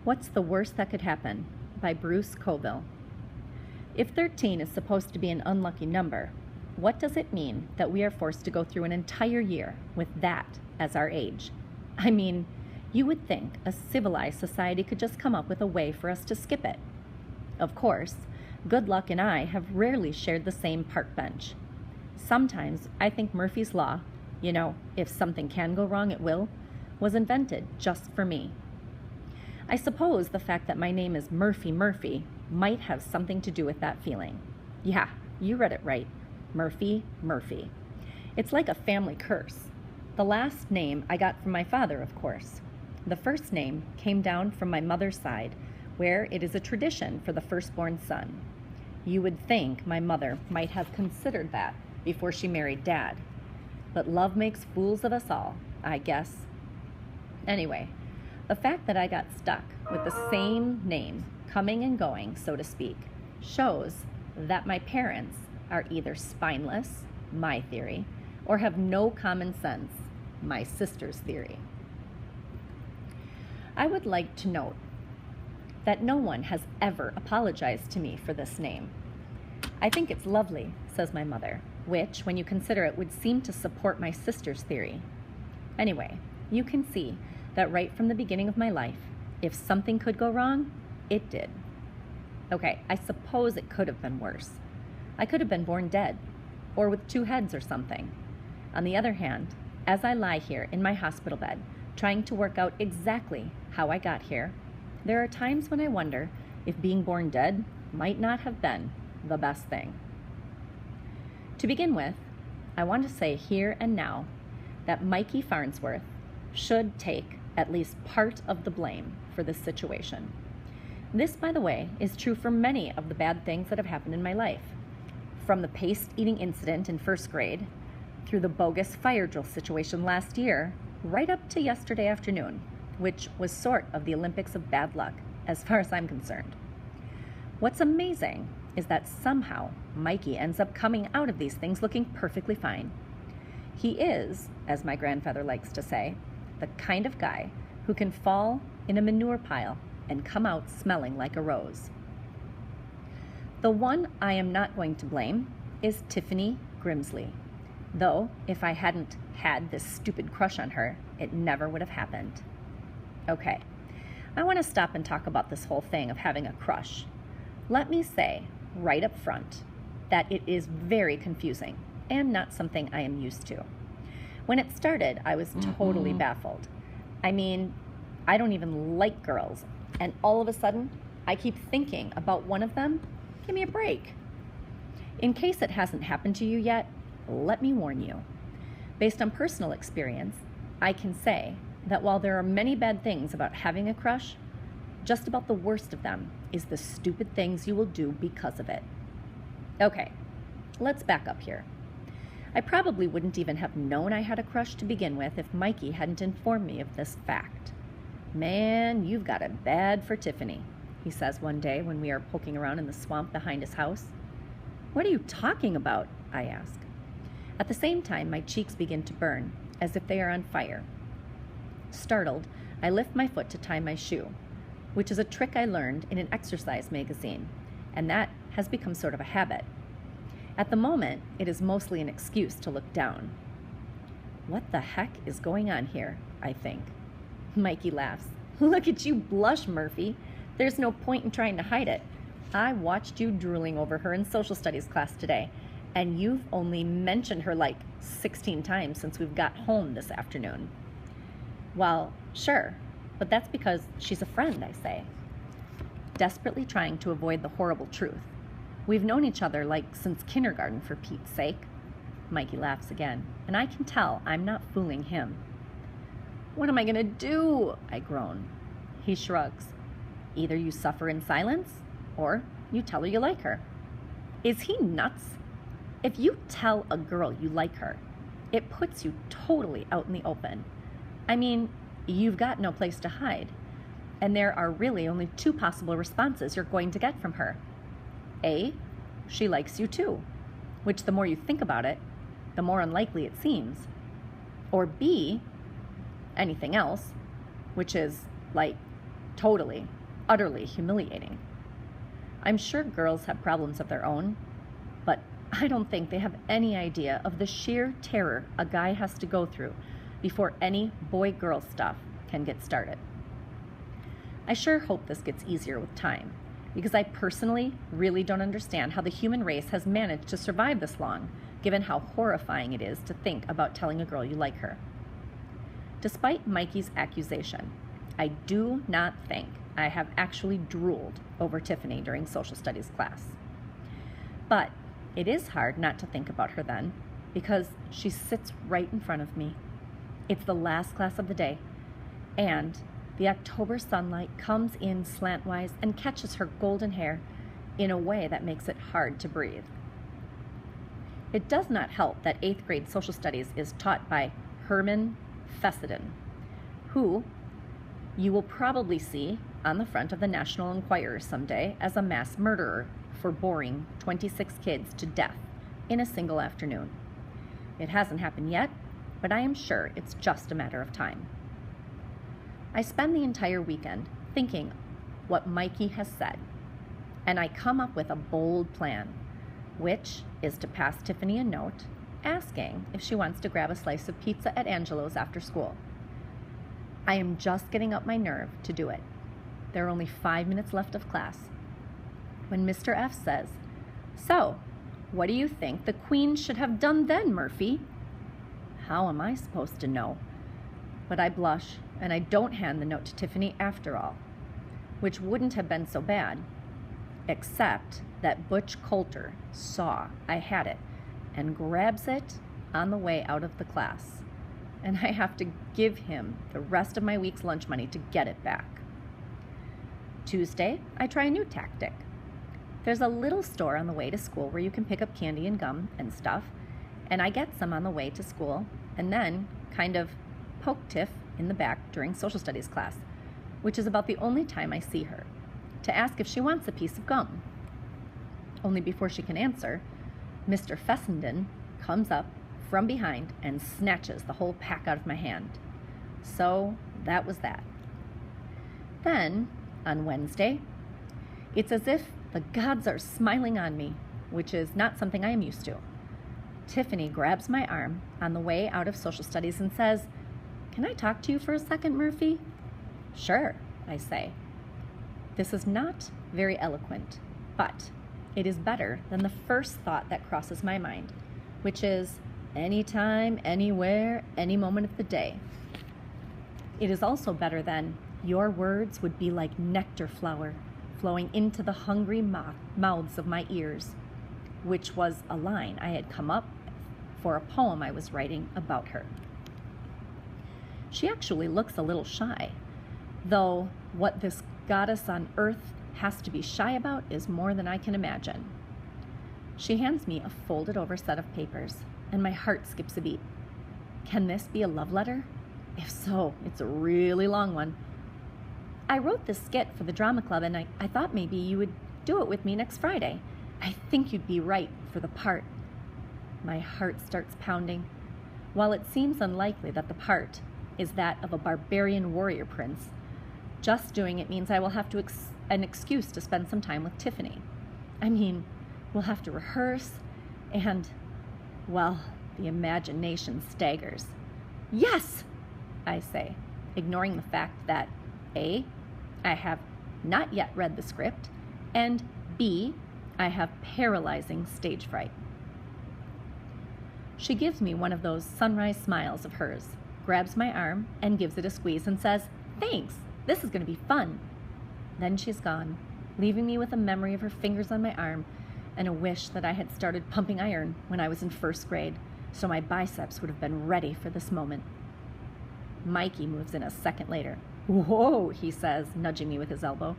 What's the Worst That Could Happen? By Bruce Coville. If 13 is supposed to be an unlucky number, what does it mean that we are forced to go through an entire year with that as our age? I mean, you would think a civilized society could just come up with a way for us to skip it. Of course, Good Luck and I have rarely shared the same park bench. Sometimes I think Murphy's Law, if something can go wrong, it will, was invented just for me. I suppose the fact that my name is Murphy might have something to do with that feeling. Yeah, you read it right. Murphy. It's like a family curse. The last name I got from my father, of course. The first name came down from my mother's side, where it is a tradition for the firstborn son. You would think my mother might have considered that before she married Dad. But love makes fools of us all, I guess. Anyway, the fact that I got stuck with the same name, coming and going, so to speak, shows that my parents are either spineless, my theory, or have no common sense, my sister's theory. I would like to note that no one has ever apologized to me for this name. I think it's lovely, says my mother, which, when you consider it, would seem to support my sister's theory. Anyway, you can see that right from the beginning of my life, if something could go wrong, it did. Okay, I suppose it could have been worse. I could have been born dead, or with 2 heads or something. On the other hand, as I lie here in my hospital bed, trying to work out exactly how I got here, there are times when I wonder if being born dead might not have been the best thing. To begin with, I want to say here and now that Mikey Farnsworth should take at least part of the blame for this situation. This, by the way, is true for many of the bad things that have happened in my life. From the paste eating incident in 1st grade, through the bogus fire drill situation last year, right up to yesterday afternoon, which was sort of the Olympics of bad luck, as far as I'm concerned. What's amazing is that somehow Mikey ends up coming out of these things looking perfectly fine. He is, as my grandfather likes to say, the kind of guy who can fall in a manure pile and come out smelling like a rose. The one I am not going to blame is Tiffany Grimsley, though if I hadn't had this stupid crush on her, it never would have happened. Okay, I want to stop and talk about this whole thing of having a crush. Let me say right up front that it is very confusing and not something I am used to. When it started, I was totally baffled. I mean, I don't even like girls, and all of a sudden, I keep thinking about one of them. Give me a break. In case it hasn't happened to you yet, let me warn you. Based on personal experience, I can say that while there are many bad things about having a crush, just about the worst of them is the stupid things you will do because of it. Okay, let's back up here. I probably wouldn't even have known I had a crush to begin with if Mikey hadn't informed me of this fact. Man, you've got it bad for Tiffany, he says one day when we are poking around in the swamp behind his house. What are you talking about? I ask. At the same time, my cheeks begin to burn, as if they are on fire. Startled, I lift my foot to tie my shoe, which is a trick I learned in an exercise magazine, and that has become sort of a habit. At the moment, it is mostly an excuse to look down. What the heck is going on here, I think. Mikey laughs. Look at you blush, Murphy. There's no point in trying to hide it. I watched you drooling over her in social studies class today, and you've only mentioned her like 16 times since we've got home this afternoon. Well, sure, but that's because she's a friend, I say, desperately trying to avoid the horrible truth. We've known each other like since kindergarten, for Pete's sake. Mikey laughs again, and I can tell I'm not fooling him. What am I gonna do? I groan. He shrugs. Either you suffer in silence, or you tell her you like her. Is he nuts? If you tell a girl you like her, it puts you totally out in the open. I mean, you've got no place to hide, and there are really only 2 possible responses you're going to get from her. A, she likes you too, which the more you think about it, the more unlikely it seems. Or B, anything else, which is like Totally, utterly humiliating. I'm sure girls have problems of their own, but I don't think they have any idea of the sheer terror a guy has to go through before any boy-girl stuff can get started. I sure hope this gets easier with time, because I personally really don't understand how the human race has managed to survive this long, given how horrifying it is to think about telling a girl you like her. Despite Mikey's accusation, I do not think I have actually drooled over Tiffany during social studies class. But it is hard not to think about her then, because she sits right in front of me. It's the last class of the day, and the October sunlight comes in slantwise and catches her golden hair in a way that makes it hard to breathe. It does not help that 8th grade social studies is taught by Herman Fessenden, who you will probably see on the front of the National Enquirer someday as a mass murderer for boring 26 kids to death in a single afternoon. It hasn't happened yet, but I am sure it's just a matter of time. I spend the entire weekend thinking what Mikey has said, and I come up with a bold plan, which is to pass Tiffany a note asking if she wants to grab a slice of pizza at Angelo's after school. I am just getting up my nerve to do it. There are only 5 minutes left of class, when Mr. F says, "So, what do you think the Queen should have done then, Murphy?" How am I supposed to know? But I blush, and I don't hand the note to Tiffany after all, which wouldn't have been so bad, except that Butch Coulter saw I had it and grabs it on the way out of the class, and I have to give him the rest of my week's lunch money to get it back. Tuesday, I try a new tactic. There's a little store on the way to school where you can pick up candy and gum and stuff, and I get some on the way to school and then kind of poke Tiff in the back during social studies class, which is about the only time I see her, to ask if she wants a piece of gum. Only before she can answer, Mr. Fessenden comes up from behind and snatches the whole pack out of my hand. So that was that. Then, on Wednesday, it's as if the gods are smiling on me, which is not something I am used to. Tiffany grabs my arm on the way out of social studies and says, "Can I talk to you for a second, Murphy?" "Sure," I say. This is not very eloquent, but it is better than the first thought that crosses my mind, which is anytime, anywhere, any moment of the day. It is also better than "your words would be like nectar flower flowing into the hungry mouths of my ears," which was a line I had come up for a poem I was writing about her. She actually looks a little shy, though what this goddess on earth has to be shy about is more than I can imagine. She hands me a folded over set of papers, and my heart skips a beat. Can this be a love letter? If so, it's a really long one. "I wrote this skit for the drama club, and I thought maybe you would do it with me next Friday. I think you'd be right for the part." My heart starts pounding. While it seems unlikely that the part is that of a barbarian warrior prince, just doing it means I will have an excuse to spend some time with Tiffany. I mean, we'll have to rehearse, and, well, the imagination staggers. "Yes!" I say, ignoring the fact that A, I have not yet read the script, and B, I have paralyzing stage fright. She gives me one of those sunrise smiles of hers, grabs my arm and gives it a squeeze and says, "Thanks, this is going to be fun." Then she's gone, leaving me with a memory of her fingers on my arm and a wish that I had started pumping iron when I was in 1st grade, so my biceps would have been ready for this moment. Mikey moves in a second later. "Whoa," he says, nudging me with his elbow.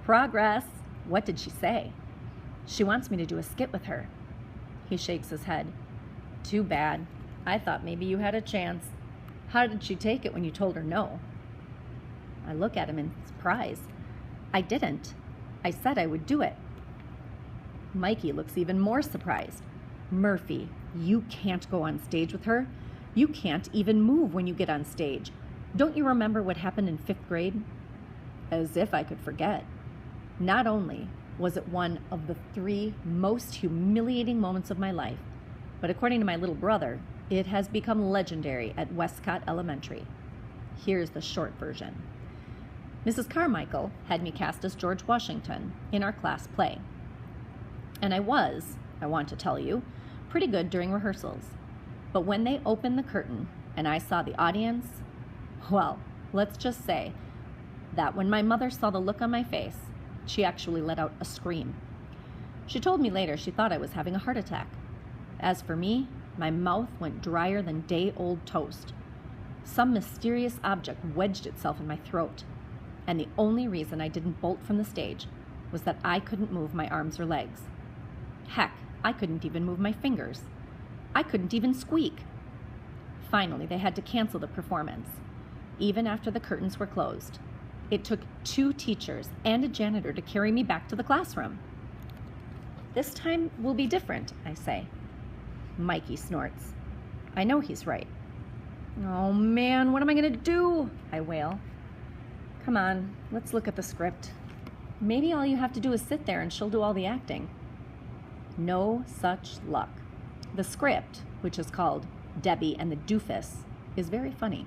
"Progress." "What did she say?" "She wants me to do a skit with her." He shakes his head. "Too bad. I thought maybe you had a chance. How did she take it when you told her no?" I look at him in surprise. "I didn't. I said I would do it." Mikey looks even more surprised. "Murphy, you can't go on stage with her. You can't even move when you get on stage. Don't you remember what happened in 5th grade?" as if I could forget. Not only was it one of the 3 most humiliating moments of my life, but according to my little brother, it has become legendary at Westcott Elementary. Here's the short version. Mrs. Carmichael had me cast as George Washington in our class play. And I want to tell you, pretty good during rehearsals. But when they opened the curtain and I saw the audience, well, let's just say that when my mother saw the look on my face, she actually let out a scream. She told me later she thought I was having a heart attack. As for me, my mouth went drier than day-old toast. Some mysterious object wedged itself in my throat, and the only reason I didn't bolt from the stage was that I couldn't move my arms or legs. Heck, I couldn't even move my fingers. I couldn't even squeak. Finally, they had to cancel the performance, even after the curtains were closed. It took 2 teachers and a janitor to carry me back to the classroom. This time will be different, I say. Mikey snorts. I know he's right. Oh man, what am I gonna do? I wail. Come on, let's look at the script. Maybe all you have to do is sit there and she'll do all the acting. No such luck. The script, which is called Debbie and the Doofus, is very funny.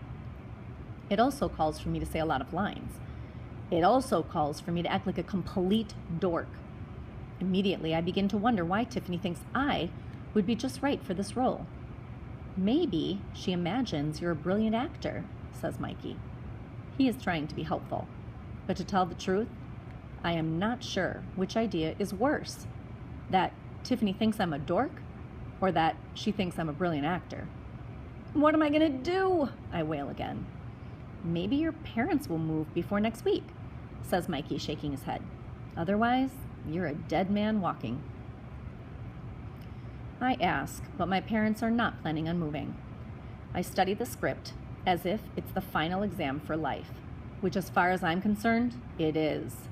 It also calls for me to say a lot of lines. It also calls for me to act like a complete dork. Immediately, I begin to wonder why Tiffany thinks I would be just right for this role. Maybe she imagines you're a brilliant actor, says Mikey. He is trying to be helpful. But to tell the truth, I am not sure which idea is worse. That Tiffany thinks I'm a dork, or that she thinks I'm a brilliant actor. What am I gonna do? I wail again. Maybe your parents will move before next week, says Mikey, shaking his head. Otherwise, you're a dead man walking. I ask, but my parents are not planning on moving. I study the script as if it's the final exam for life, which as far as I'm concerned, it is.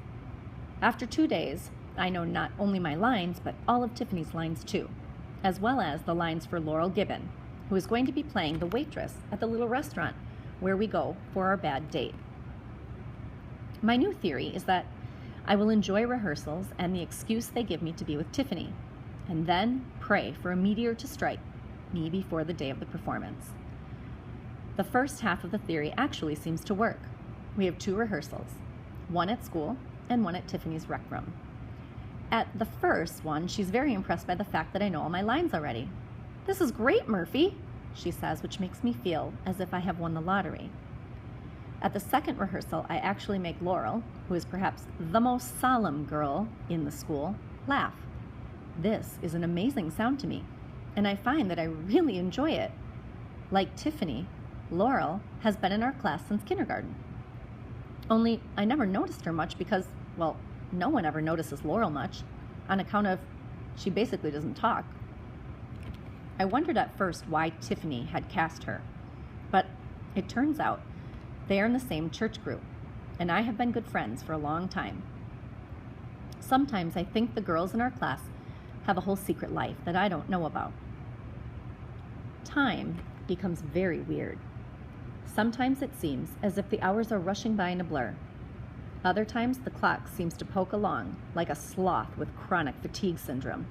After 2 days, I know not only my lines, but all of Tiffany's lines too, as well as the lines for Laurel Gibbon, who is going to be playing the waitress at the little restaurant where we go for our bad date. My new theory is that I will enjoy rehearsals and the excuse they give me to be with Tiffany, and then pray for a meteor to strike me before the day of the performance. The first half of the theory actually seems to work. We have 2 rehearsals, one at school and one at Tiffany's rec room. At the first one, she's very impressed by the fact that I know all my lines already. "This is great, Murphy," she says, which makes me feel as if I have won the lottery. At the second rehearsal, I actually make Laurel, who is perhaps the most solemn girl in the school, laugh. This is an amazing sound to me, and I find that I really enjoy it. Like Tiffany, Laurel has been in our class since kindergarten. Only I never noticed her much because, well, no one ever notices Laurel much, on account of she basically doesn't talk. I wondered at first why Tiffany had cast her, but it turns out they are in the same church group, and I have been good friends for a long time. Sometimes I think the girls in our class have a whole secret life that I don't know about. Time becomes very weird. Sometimes it seems as if the hours are rushing by in a blur. Other times the clock seems to poke along like a sloth with chronic fatigue syndrome.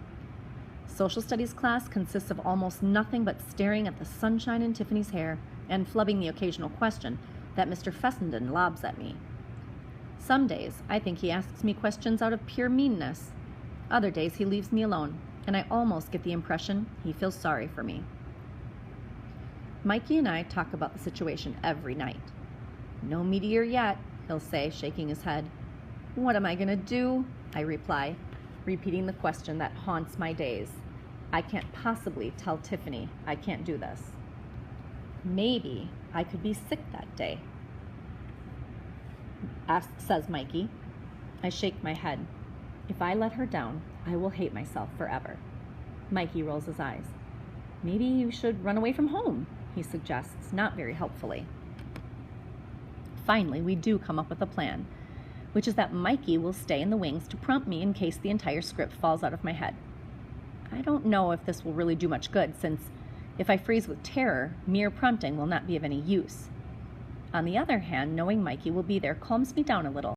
Social studies class consists of almost nothing but staring at the sunshine in Tiffany's hair and flubbing the occasional question that Mr. Fessenden lobs at me. Some days I think he asks me questions out of pure meanness. Other days he leaves me alone, and I almost get the impression he feels sorry for me. Mikey and I talk about the situation every night. "No meteor yet," he'll say, shaking his head. "What am I gonna do?" I reply, repeating the question that haunts my days. I can't possibly tell Tiffany I can't do this. Maybe I could be sick that day, says Mikey. I shake my head. If I let her down, I will hate myself forever. Mikey rolls his eyes. "Maybe you should run away from home," he suggests, not very helpfully. Finally, we do come up with a plan, which is that Mikey will stay in the wings to prompt me in case the entire script falls out of my head. I don't know if this will really do much good, since if I freeze with terror, mere prompting will not be of any use. On the other hand, knowing Mikey will be there calms me down a little.